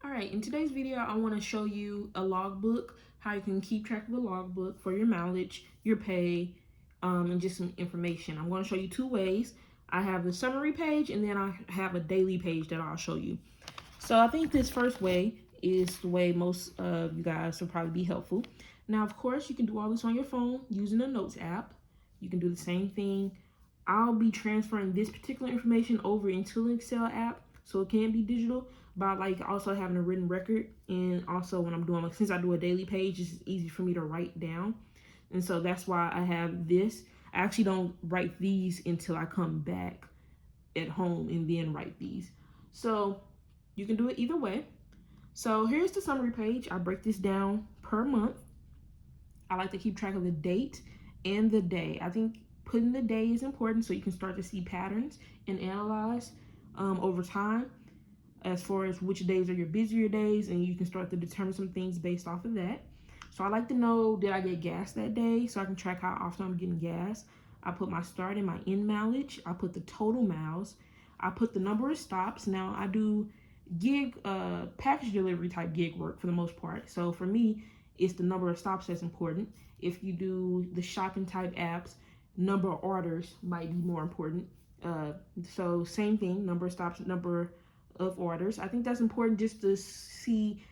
All right, in today's video, I want to show you a logbook, how you can keep track of a logbook for your mileage, your pay, and just some information. I'm going to show you two ways. I have the summary page, and then I have a daily page that I'll show you. So I think this first way is the way most of you guys will probably be helpful. Now, of course, you can do all this on your phone using the Notes app. You can do the same thing. I'll be transferring this particular information over into the Excel app, so it can be digital, but like also having a written record. And also when I'm doing, like, since I do a daily page, it's easy for me to write down. And so that's why I have this. I actually don't write these until I come back at home and then write these. So you can do it either way. So here's the summary page. I break this down per month. I like to keep track of the date and the day. I think putting the day is important so you can start to see patterns and analyze over time as far as which days are your busier days, and you can start to determine some things based off of that. So I like to know, did I get gas that day, so I can track how often I'm getting gas. I put my start and my end mileage. I put the total miles. I put the number of stops. Now I do gig package delivery type gig work for the most part. So for me, it's the number of stops that's important. If you do the shopping type apps, number of orders might be more important. So same thing, number of stops, number of orders. I think that's important just to see,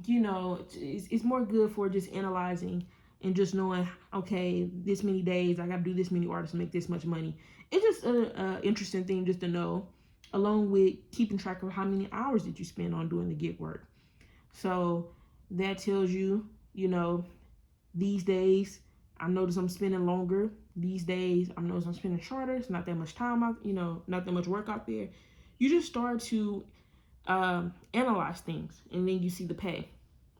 it's more good for just analyzing and just knowing, okay, this many days, I got to do this many orders to make this much money. It's just an interesting thing just to know, along with keeping track of how many hours did you spend on doing the gig work. So that tells you, these days, I notice I'm spending longer. These days, I notice I'm spending shorter. It's not that much time out, not that much work out there. You just start to analyze things, and then you see the pay,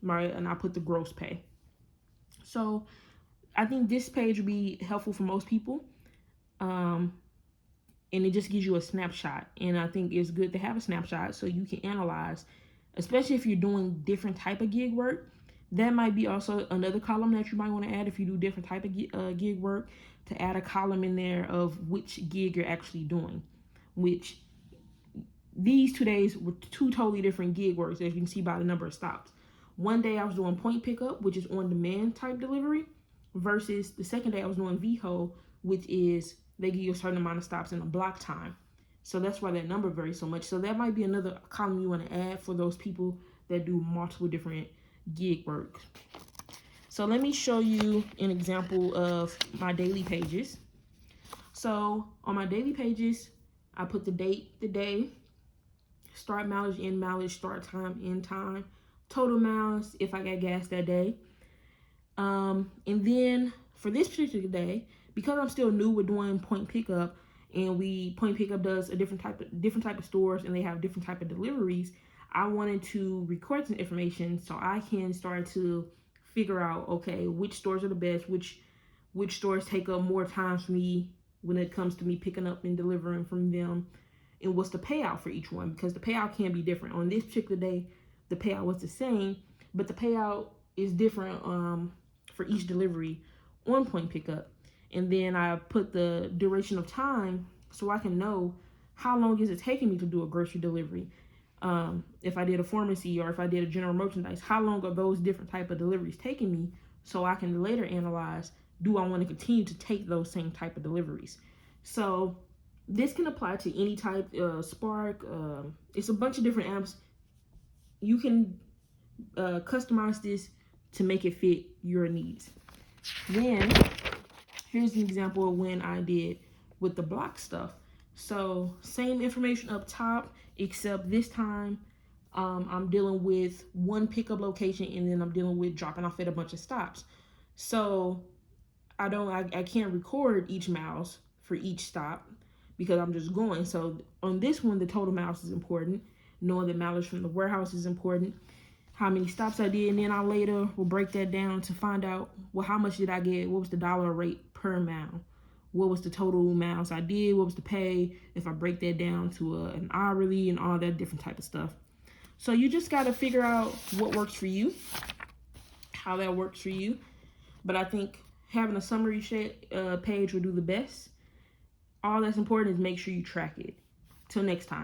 right? And I put the gross pay. So I think this page would be helpful for most people. And it just gives you a snapshot. And I think it's good to have a snapshot so you can analyze, especially if you're doing different type of gig work. That might be also another column that you might want to add if you do different type of gig work, to add a column in there of which gig you're actually doing, which these 2 days were two totally different gig works, as you can see by the number of stops. One day I was doing point pickup, which is on demand type delivery, versus the second day I was doing VHO, which is they give you a certain amount of stops in a block time. So that's why that number varies so much. So that might be another column you want to add for those people that do multiple different gig work. So let me show you an example of my daily pages. So on my daily pages, I put the date, the day, start mileage, end mileage, start time, end time, total miles if I got gas that day. And then for this particular day, because I'm still new with doing point pickup, and point pickup does a different type of stores, and they have different type of deliveries, I wanted to record some information so I can start to figure out, okay, which stores are the best, which stores take up more time for me when it comes to me picking up and delivering from them, and what's the payout for each one, because the payout can be different. On this particular day, the payout was the same, but the payout is different for each delivery on point pickup. And then I put the duration of time so I can know how long is it taking me to do a grocery delivery. If I did a pharmacy or if I did a general merchandise, how long are those different type of deliveries taking me, so I can later analyze, do I want to continue to take those same type of deliveries? So this can apply to any type, Spark, it's a bunch of different apps. You can customize this to make it fit your needs. Then here's an example of when I did with the block stuff. So same information up top, except this time I'm dealing with one pickup location, and then I'm dealing with dropping off at a bunch of stops. So I can't record each miles for each stop because I'm just going. So on this one, the total miles is important. Knowing the mileage from the warehouse is important. How many stops I did, and then I later will break that down to find out, well, how much did I get? What was the dollar rate per mile? What was the total miles I did? What was the pay? If I break that down to an hourly and all that different type of stuff. So you just got to figure out what works for you, how that works for you. But I think having a summary page will do the best. All that's important is make sure you track it. Till next time.